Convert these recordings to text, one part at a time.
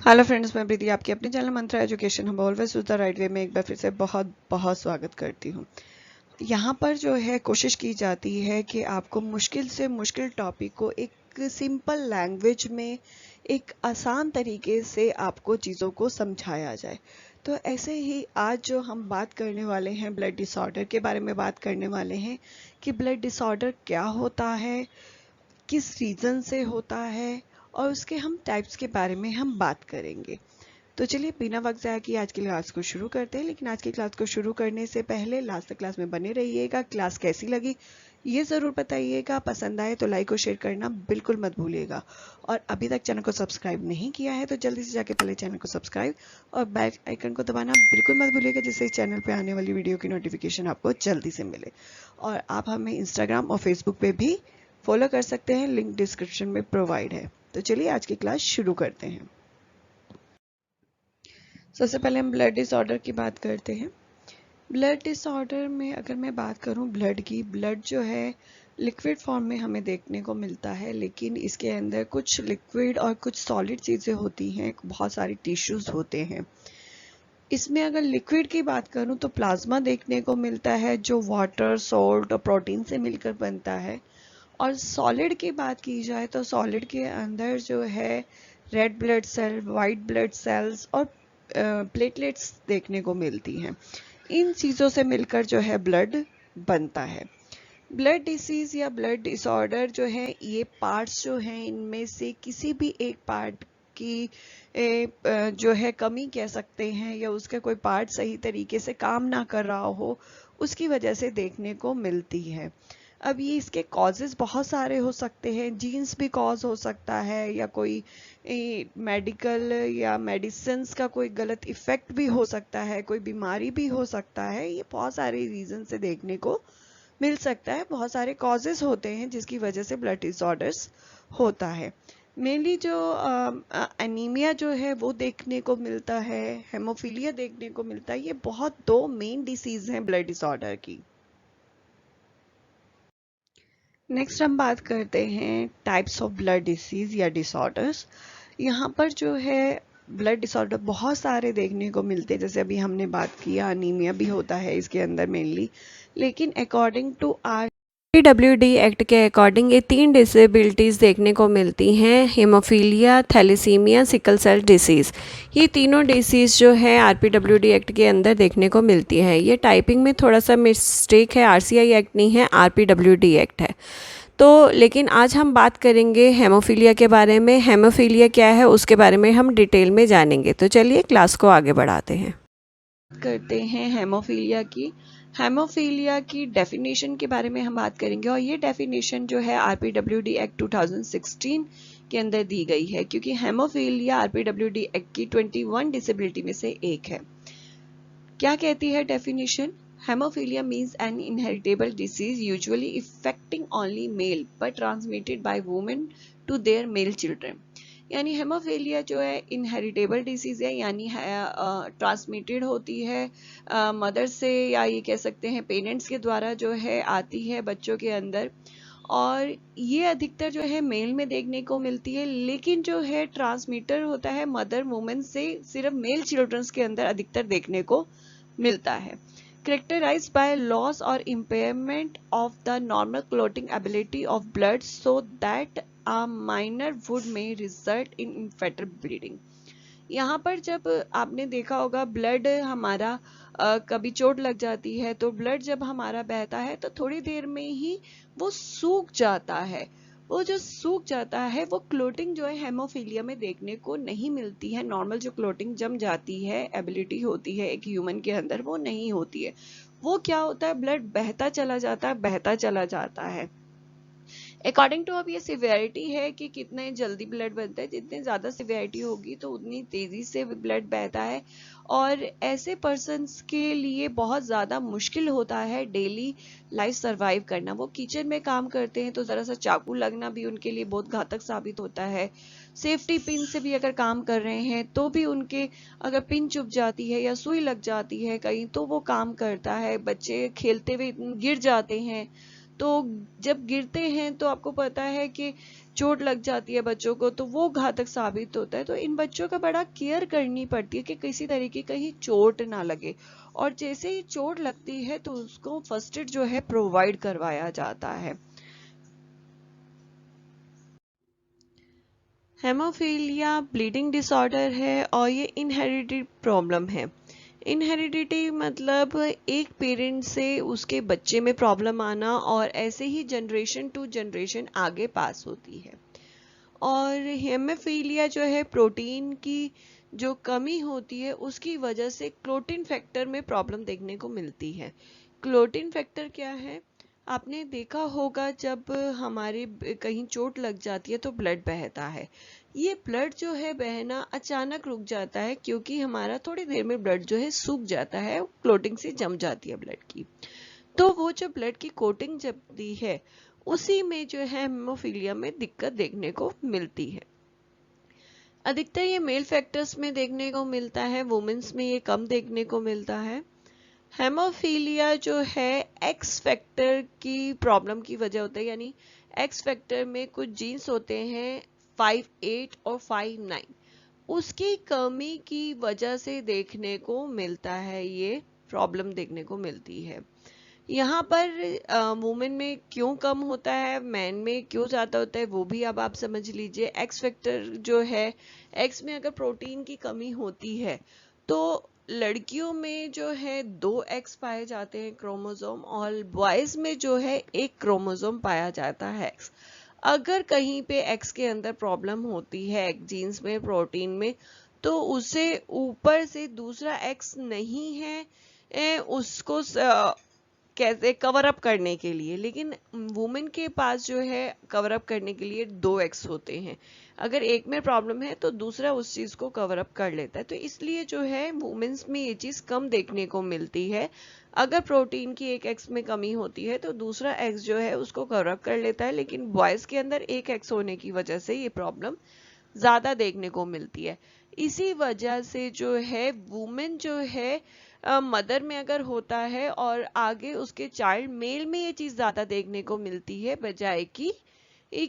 Hello friends, मैं प्रीति आपकी अपने चैनल मंत्रा एजुकेशन हम ऑलवेज द राइट वे में एक बार फिर से बहुत बहुत स्वागत करती हूँ। यहाँ पर जो है कोशिश की जाती है कि आपको मुश्किल से मुश्किल टॉपिक को एक सिंपल लैंग्वेज में एक आसान तरीके से आपको चीज़ों को समझाया जाए। तो ऐसे ही आज जो हम बात करने वाले हैं ब्लड डिसऑर्डर के बारे में बात करने वाले हैं कि ब्लड डिसऑर्डर क्या होता है, किस रीज़न से होता है और उसके हम टाइप्स के बारे में हम बात करेंगे। तो चलिए बिना वक्त ज़ाया किए आज की क्लास को शुरू करते हैं। लेकिन आज की क्लास को शुरू करने से पहले लास्ट तक क्लास में बने रहिएगा। क्लास कैसी लगी ये ज़रूर बताइएगा। पसंद आए तो लाइक और शेयर करना बिल्कुल मत भूलिएगा। और अभी तक चैनल को सब्सक्राइब नहीं किया है तो जल्दी से जाके पहले चैनल को सब्सक्राइब और बेल आइकन को दबाना बिल्कुल मत भूलिएगा, जिससे चैनल पे आने वाली वीडियो की नोटिफिकेशन आपको जल्दी से मिले। और आप हमें इंस्टाग्राम और फेसबुक पे भी फॉलो कर सकते हैं, लिंक डिस्क्रिप्शन में प्रोवाइड है। तो चलिए आज की क्लास शुरू करते हैं। सबसे पहले हम ब्लड डिसऑर्डर की बात करते हैं। ब्लड डिसऑर्डर में अगर मैं बात करूं ब्लड की, ब्लड जो है लिक्विड फॉर्म में हमें देखने को मिलता है, लेकिन इसके अंदर कुछ लिक्विड और कुछ सॉलिड चीज़ें होती हैं, बहुत सारे टिश्यूज होते हैं। इसमें अगर लिक्विड की बात करूं तो प्लाज्मा देखने को मिलता है जो वाटर, सॉल्ट और प्रोटीन से मिलकर बनता है। और सॉलिड की बात की जाए तो सॉलिड के अंदर जो है red blood cell, white blood cells और प्लेटलेट्स देखने को मिलती हैं। इन चीज़ों से मिलकर जो है ब्लड बनता है। ब्लड डिसीज या ब्लड डिसऑर्डर जो है, ये पार्ट्स जो हैं इनमें से किसी भी एक पार्ट की जो है कमी कह सकते हैं, या उसका कोई पार्ट सही तरीके से काम ना कर रहा हो, उसकी वजह से देखने को मिलती है। अब ये इसके कॉजेज बहुत सारे हो सकते हैं। जीन्स भी कॉज हो सकता है, या कोई मेडिकल या मेडिसिन्स का कोई गलत इफेक्ट भी हो सकता है, कोई बीमारी भी हो सकता है। ये बहुत सारे रीजन से देखने को मिल सकता है। बहुत सारे कॉजेज होते हैं जिसकी वजह से ब्लड डिसऑर्डर्स होता है। मेनली जो एनीमिया जो है वो देखने को मिलता है, हेमोफीलिया देखने को मिलता है। ये बहुत दो मेन डिसीज हैं ब्लड डिसऑर्डर की। नेक्स्ट हम बात करते हैं टाइप्स ऑफ ब्लड डिसीज या डिसऑर्डर्स। यहाँ पर जो है ब्लड डिसऑर्डर बहुत सारे देखने को मिलते हैं। जैसे अभी हमने बात किया, अनीमिया भी होता है इसके अंदर मेनली, लेकिन अकॉर्डिंग टू आरपीडब्ल्यूडी एक्ट के अकॉर्डिंग ये 3 डिसेबिलिटीज़ देखने को मिलती हैं: haemophilia, thalassaemia, sickle cell disease. ये तीनों डिसीज़ जो है आरपीडब्ल्यूडी एक्ट के अंदर देखने को मिलती है। ये टाइपिंग में थोड़ा सा मिस्टेक है, आरसीआई एक्ट नहीं है, आरपीडब्ल्यूडी एक्ट है। तो लेकिन आज हम बात करेंगे हेमोफीलिया के बारे में। हेमोफीलिया क्या है उसके बारे में हम डिटेल में जानेंगे। तो चलिए क्लास को आगे बढ़ाते हैं। करते हैं हेमोफीलिया की। हेमोफीलिया की डेफिनेशन के बारे में हम बात करेंगे, और ये डेफिनेशन जो है आरपीडब्ल्यूडी एक्ट 2016 के अंदर दी गई है, क्योंकि हेमोफीलिया आरपीडब्ल्यूडी एक्ट की 21 डिसेबिलिटी में से एक है। क्या कहती है definition? Hemophilia means an inheritable disease usually affecting only male but transmitted by women to their male children। यानी हेमोफीलिया जो है इनहेरिटेबल डिसीज है, यानी ट्रांसमिटेड होती है मदर से, या ये कह सकते हैं पेरेंट्स के द्वारा जो है आती है बच्चों के अंदर। और ये अधिकतर जो है मेल में देखने को मिलती है, लेकिन जो है ट्रांसमीटर होता है मदर वुमेन से सिर्फ मेल चिल्ड्रंस के अंदर अधिकतर देखने को मिलता है। Characterized by loss or impairment of the normal clotting ability of blood so that a minor wound may result in fatal bleeding। यहाँ पर जब आपने देखा होगा ब्लड हमारा कभी चोट लग जाती है तो ब्लड जब हमारा बहता है तो थोड़ी देर में ही वो सूख जाता है। वो जो सूख जाता है वो क्लोटिंग जो है हेमोफीलिया में देखने को नहीं मिलती है। नॉर्मल जो क्लोटिंग जम जाती है, एबिलिटी होती है एक ह्यूमन के अंदर, वो नहीं होती है। वो क्या होता है, ब्लड बहता चला जाता है, बहता चला जाता है। अकॉर्डिंग टू अब ये सिवियरिटी है कि कितने जल्दी ब्लड बनता है। जितनी ज़्यादा सिवियरिटी होगी तो उतनी तेज़ी से ब्लड बहता है, और ऐसे पर्सन्स के लिए बहुत ज़्यादा मुश्किल होता है डेली लाइफ सरवाइव करना। वो किचन में काम करते हैं तो ज़रा सा चाकू लगना भी उनके लिए बहुत घातक साबित होता है। सेफ्टी पिन से भी अगर काम कर रहे हैं तो भी उनके अगर पिन चुभ जाती है या सुई लग जाती है कहीं तो वो काम करता है। बच्चे खेलते हुए गिर जाते हैं तो जब गिरते हैं तो आपको पता है कि चोट लग जाती है बच्चों को, तो वो घातक साबित होता है। तो इन बच्चों का बड़ा केयर करनी पड़ती है कि किसी तरीके का ही चोट ना लगे, और जैसे ही चोट लगती है तो उसको फर्स्ट एड जो है प्रोवाइड करवाया जाता है। हेमोफीलिया ब्लीडिंग डिसऑर्डर है और ये इनहेरिटेड प्रॉब्लम है। इनहेरिडिटी मतलब एक पेरेंट से उसके बच्चे में प्रॉब्लम आना और ऐसे ही जनरेशन टू जनरेशन आगे पास होती है। और हेमोफीलिया जो है प्रोटीन की जो कमी होती है उसकी वजह से क्लोटिन फैक्टर में प्रॉब्लम देखने को मिलती है। क्लोटिन फैक्टर क्या है? आपने देखा होगा जब हमारे कहीं चोट लग जाती है तो ब्लड बहता है। ये ब्लड जो है बहना अचानक रुक जाता है क्योंकि हमारा थोड़ी देर में ब्लड जो है सूख जाता है, क्लोटिंग से जम जाती है ब्लड की। तो वो जो ब्लड की कोटिंग जमती है उसी में जो है हेमोफीलिया में दिक्कत देखने को मिलती है। अधिकतर ये मेल फैक्टर्स में देखने को मिलता है, वुमेन्स में ये कम देखने को मिलता है। हेमोफीलिया जो है एक्स फैक्टर की प्रॉब्लम की वजह होता है, यानी एक्स फैक्टर में कुछ जीन्स होते हैं 5-8 और 5-9, उसकी कमी की वजह से देखने को मिलता है, ये प्रॉब्लम देखने को मिलती है। यहाँ पर वुमेन में क्यों कम होता है, मैन में क्यों ज्यादा होता है, वो भी अब आप समझ लीजिए। एक्स फैक्टर जो है, एक्स में अगर प्रोटीन की कमी होती है तो लड़कियों में जो है 2 एक्स पाए जाते हैं क्रोमोसोम, और बॉयज में जो है 1 क्रोमोसोम पाया जाता है एक्स। अगर कहीं पे एक्स के अंदर प्रॉब्लम होती है जीन्स में, प्रोटीन में, तो उसे ऊपर से दूसरा एक्स नहीं है उसको कैसे कवर अप करने के लिए, लेकिन वुमेन के पास जो है कवर अप करने के लिए 2 एक्स होते हैं। अगर एक में प्रॉब्लम है तो दूसरा उस चीज को कवर अप कर लेता है, तो इसलिए जो है वुमेन्स में ये चीज कम देखने को मिलती है। अगर प्रोटीन की एक एक्स में कमी होती है तो दूसरा एक्स जो है उसको कवर अप कर लेता है, लेकिन बॉयज के अंदर एक एक्स होने की वजह से ये प्रॉब्लम ज्यादा देखने को मिलती है। इसी वजह से जो है वुमेन जो है मदर में अगर होता है और आगे उसके चाइल्ड मेल में ये चीज ज्यादा देखने को मिलती है, बजाय कि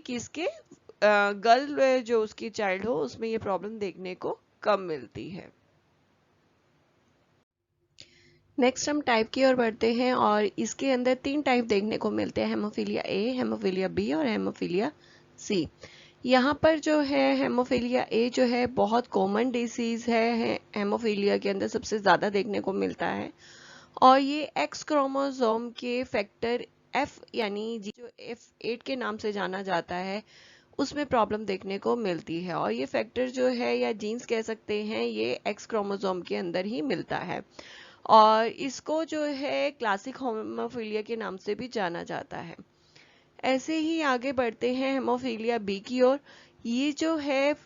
किसके गर्ल जो उसकी चाइल्ड हो उसमें ये प्रॉब्लम देखने को कम मिलती है। नेक्स्ट हम टाइप की ओर बढ़ते हैं और इसके अंदर 3 टाइप देखने को मिलते हैं, हेमोफीलिया ए, हेमोफीलिया बी और हेमोफीलिया सी। यहाँ पर जो है हेमोफीलिया ए जो है बहुत कॉमन डिसीज है, हेमोफीलिया के अंदर सबसे ज्यादा देखने को मिलता है, और ये एक्स क्रोमोसोम के फैक्टर एफ यानी जो F8 के नाम से जाना जाता है उसमें प्रॉब्लम देखने को मिलती है। और ये फैक्टर जो है या जीन्स कह सकते हैं, ये एक्स क्रोमोसोम के अंदर ही मिलता है, और इसको जो है क्लासिक हेमोफीलिया के नाम से भी जाना जाता है। ऐसे ही आगे बढ़ते हैं हेमोफीलिया बी की ओर। ये जो है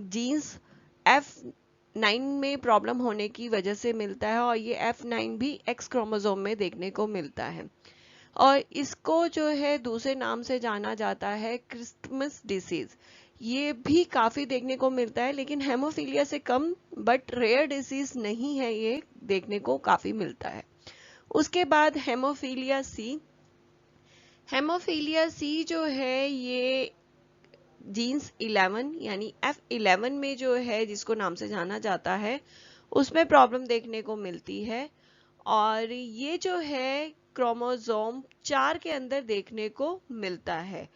जीन्स F9 में प्रॉब्लम होने की वजह से मिलता है, और ये F9 भी एक्स क्रोमोसोम में देखने को मिलता है, और इसको जो है दूसरे नाम से जाना जाता है क्रिस्टमस डिसीज। ये भी काफी देखने को मिलता है, लेकिन हेमोफीलिया से कम, बट रेयर डिसीज नहीं है, ये देखने को काफी मिलता है। उसके बाद हेमोफीलिया सी। हेमोफीलिया सी जो है ये जीन्स 11 यानी F11 में जो है, जिसको नाम से जाना जाता है, उसमें प्रॉब्लम देखने को मिलती है, और ये जो है क्रोमोसोम 4 के अंदर देखने को मिलता है,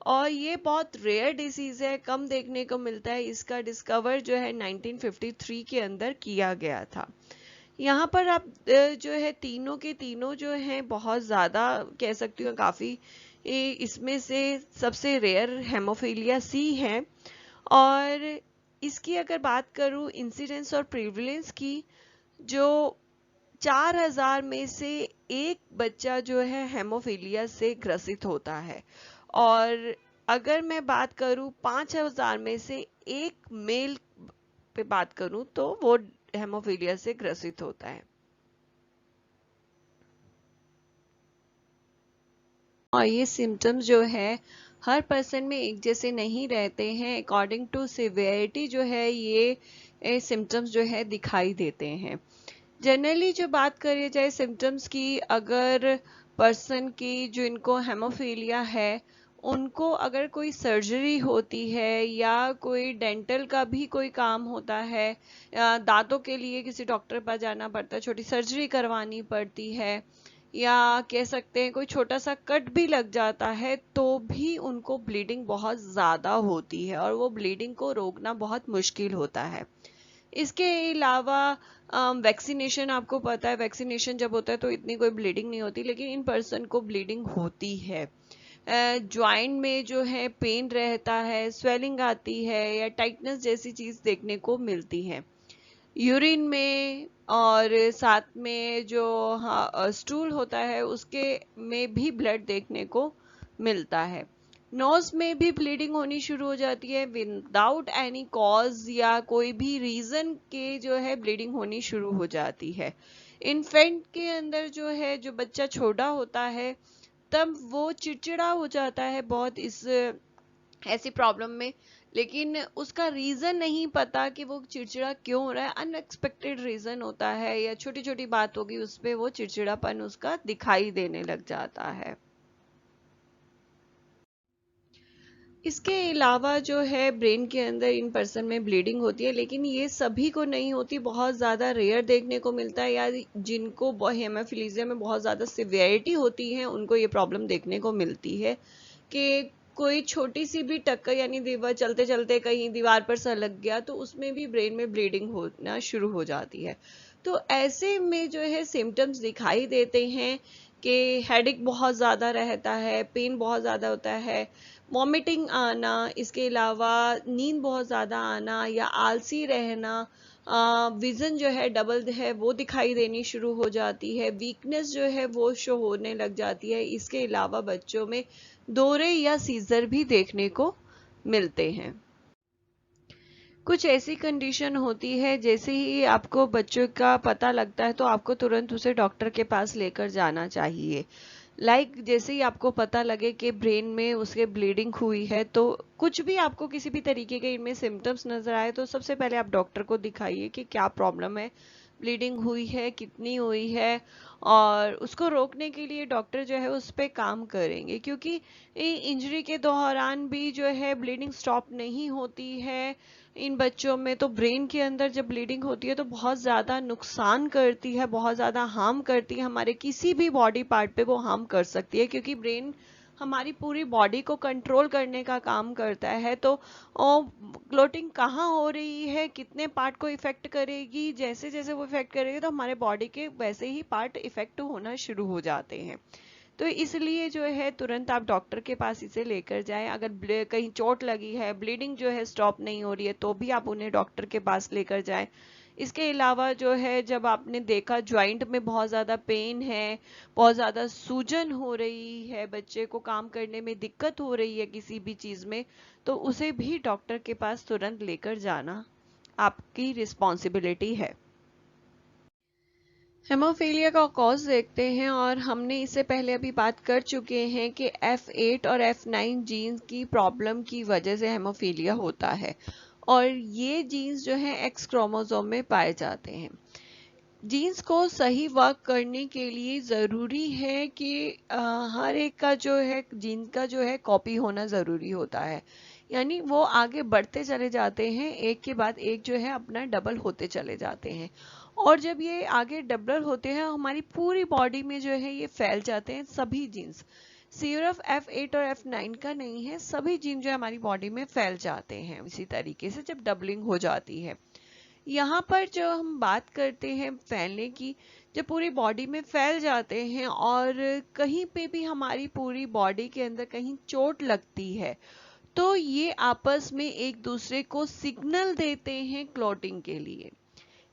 और ये बहुत रेयर डिसीज है, कम देखने को मिलता है। इसका डिस्कवर जो है 1953 के अंदर किया गया था। यहाँ पर आप जो है तीनों के तीनों जो हैं बहुत ज्यादा कह सकती हूँ, काफी इसमें से सबसे रेयर हेमोफीलिया सी है। और इसकी अगर बात करूँ इंसिडेंस और प्रिविलेंस की, जो 4000 में से एक बच्चा जो है हेमोफीलिया से ग्रसित होता है, और अगर मैं बात करूं 5000 में से एक मेल पे बात करूं तो वो हेमोफीलिया से ग्रसित होता है। और ये सिम्टम्स जो है हर पर्सन में एक जैसे नहीं रहते हैं, अकॉर्डिंग टू सिवियरिटी जो है ये सिम्टम्स जो है दिखाई देते हैं। जनरली जो बात करी जाए सिम्टम्स की, अगर पर्सन की जो इनको हेमोफीलिया है उनको अगर कोई सर्जरी होती है या कोई डेंटल का भी कोई काम होता है, दांतों के लिए किसी डॉक्टर पास जाना पड़ता है, छोटी सर्जरी करवानी पड़ती है, या कह सकते हैं कोई छोटा सा कट भी लग जाता है, तो भी उनको ब्लीडिंग बहुत ज़्यादा होती है और वो ब्लीडिंग को रोकना बहुत मुश्किल होता है। इसके अलावा वैक्सीनेशन, आपको पता है वैक्सीनेशन जब होता है तो इतनी कोई ब्लीडिंग नहीं होती, लेकिन इन पर्सन को ब्लीडिंग होती है। जॉइंट में जो है पेन रहता है, स्वेलिंग आती है या टाइटनेस जैसी चीज़ देखने को मिलती है यूरिन में, और साथ में जो स्टूल होता है उसके में भी ब्लड देखने को मिलता है। नोज में भी ब्लीडिंग होनी शुरू हो जाती है विदाउट एनी कॉज या कोई भी रीजन के, जो है ब्लीडिंग होनी शुरू हो जाती है। इन्फेंट के अंदर जो है, जो बच्चा छोटा होता है तब वो चिड़चिड़ा हो जाता है बहुत इस ऐसी प्रॉब्लम में, लेकिन उसका रीजन नहीं पता कि वो चिड़चिड़ा क्यों हो रहा है, अनएक्सपेक्टेड रीजन होता है या छोटी छोटी बात होगी उस पे वो चिड़चिड़ापन उसका दिखाई देने लग जाता है। इसके अलावा जो है ब्रेन के अंदर इन पर्सन में ब्लीडिंग होती है, लेकिन ये सभी को नहीं होती, बहुत ज़्यादा रेयर देखने को मिलता है, या जिनको हेमोफिलीजिया में बहुत ज़्यादा सिवियरिटी होती है उनको ये प्रॉब्लम देखने को मिलती है कि कोई छोटी सी भी टक्कर, यानी दीवार चलते चलते कहीं दीवार पर सा लग गया तो उसमें भी ब्रेन में ब्लीडिंग होना शुरू हो जाती है। तो ऐसे में जो है सिम्टम्स दिखाई देते हैं कि हेडेक बहुत ज़्यादा रहता है, पेन बहुत ज़्यादा होता है, वॉमिटिंग आना, इसके अलावा नींद बहुत ज़्यादा आना या आलसी रहना, विज़न जो है डबल है वो दिखाई देनी शुरू हो जाती है, वीकनेस जो है वो शो होने लग जाती है। इसके अलावा बच्चों में दौरे या सीजर भी देखने को मिलते हैं। कुछ ऐसी कंडीशन होती है जैसे ही आपको बच्चों का पता लगता है तो आपको तुरंत उसे डॉक्टर के पास लेकर जाना चाहिए। जैसे ही आपको पता लगे कि ब्रेन में उसके ब्लीडिंग हुई है, तो कुछ भी आपको किसी भी तरीके के इनमें सिम्टम्स नजर आए तो सबसे पहले आप डॉक्टर को दिखाइए कि क्या प्रॉब्लम है, ब्लीडिंग हुई है, कितनी हुई है, और उसको रोकने के लिए डॉक्टर जो है उस पर काम करेंगे, क्योंकि इंजरी के दौरान भी जो है ब्लीडिंग स्टॉप नहीं होती है इन बच्चों में। तो ब्रेन के अंदर जब ब्लीडिंग होती है तो बहुत ज़्यादा नुकसान करती है, बहुत ज़्यादा हार्म करती है, हमारे किसी भी बॉडी पार्ट पे वो हार्म कर सकती है, क्योंकि ब्रेन हमारी पूरी बॉडी को कंट्रोल करने का काम करता है। तो क्लोटिंग कहाँ हो रही है, कितने पार्ट को इफेक्ट करेगी, जैसे जैसे वो इफेक्ट करेगी तो हमारे बॉडी के वैसे ही पार्ट इफेक्ट होना शुरू हो जाते हैं। तो इसलिए जो है तुरंत आप डॉक्टर के पास इसे लेकर जाएं। अगर कहीं चोट लगी है, ब्लीडिंग जो है स्टॉप नहीं हो रही है, तो भी आप उन्हें डॉक्टर के पास लेकर जाएं। इसके अलावा जो है जब आपने देखा ज्वाइंट में बहुत ज़्यादा पेन है, बहुत ज़्यादा सूजन हो रही है, बच्चे को काम करने में दिक्कत हो रही है किसी भी चीज़ में, तो उसे भी डॉक्टर के पास तुरंत लेकर जाना आपकी रिस्पॉन्सिबिलिटी है। हेमोफीलिया का कॉज देखते हैं, और हमने इससे पहले अभी बात कर चुके हैं कि F8 और F9 जीन्स की प्रॉब्लम की वजह से हेमोफीलिया होता है, और ये जीन्स जो है एक्स क्रोमोसोम में पाए जाते हैं। जीन्स को सही वर्क करने के लिए ज़रूरी है कि हर एक का जो है जीन का जो है कॉपी होना ज़रूरी होता है, यानी वो आगे बढ़ते चले जाते हैं, एक के बाद एक जो है अपना डबल होते चले जाते हैं, और जब ये आगे डबल होते हैं हमारी पूरी बॉडी में जो है ये फैल जाते हैं सभी जीन्स, सिर्फ F8 और F9 का नहीं है, सभी जीन जो हमारी बॉडी में फैल जाते हैं इसी तरीके से जब डबलिंग हो जाती है। यहाँ पर जो हम बात करते हैं फैलने की, जब पूरी बॉडी में फैल जाते हैं और कहीं पे भी हमारी पूरी बॉडी के अंदर कहीं चोट लगती है, तो ये आपस में एक दूसरे को सिग्नल देते हैं क्लॉटिंग के लिए।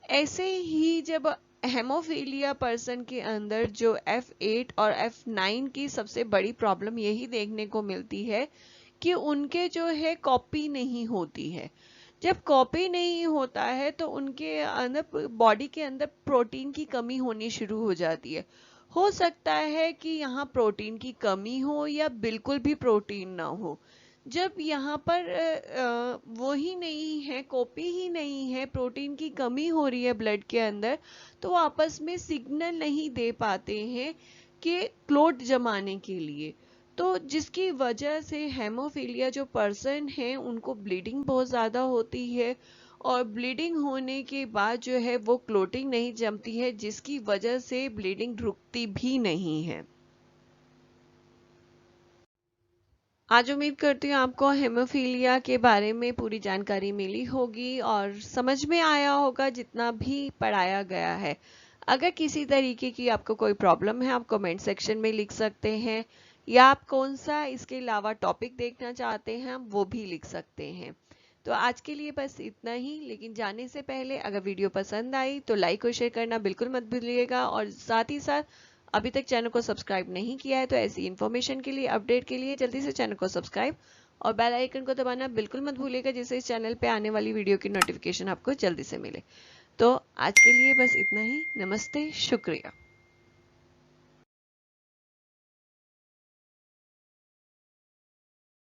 ऐसे ही जब हेमोफीलिया पर्सन के अंदर जो F8 और F9 की सबसे बड़ी प्रॉब्लम यही देखने को मिलती है कि उनके जो है कॉपी नहीं होती है। जब कॉपी नहीं होता है तो उनके अंदर बॉडी के अंदर प्रोटीन की कमी होनी शुरू हो जाती है। हो सकता है कि यहाँ प्रोटीन की कमी हो या बिल्कुल भी प्रोटीन ना हो। जब यहाँ पर वो ही नहीं है, कॉपी ही नहीं है, प्रोटीन की कमी हो रही है ब्लड के अंदर, तो वो आपस में सिग्नल नहीं दे पाते हैं कि क्लोट जमाने के लिए, तो जिसकी वजह से हेमोफीलिया जो पर्सन है उनको ब्लीडिंग बहुत ज़्यादा होती है, और ब्लीडिंग होने के बाद जो है वो क्लोटिंग नहीं जमती है, जिसकी वजह से ब्लीडिंग रुकती भी नहीं है। आज उम्मीद करती हूँ आपको हेमोफीलिया के बारे में पूरी जानकारी मिली होगी और समझ में आया होगा जितना भी पढ़ाया गया है। अगर किसी तरीके की आपको कोई प्रॉब्लम है, आप कमेंट सेक्शन में लिख सकते हैं, या आप कौन सा इसके अलावा टॉपिक देखना चाहते हैं वो भी लिख सकते हैं। तो आज के लिए बस इतना ही, लेकिन जाने से पहले अगर वीडियो पसंद आई तो लाइक और शेयर करना बिल्कुल मत भूलिएगा, और साथ ही साथ अभी तक चैनल को सब्सक्राइब नहीं किया है तो ऐसी इन्फॉर्मेशन के लिए, अपडेट के लिए जल्दी से चैनल को सब्सक्राइब और बेल आइकन को दबाना बिल्कुल मत भूलिएगा, जिससे इस चैनल पे आने वाली वीडियो की नोटिफिकेशन आपको जल्दी से मिले। तो आज के लिए बस इतना ही। नमस्ते, शुक्रिया।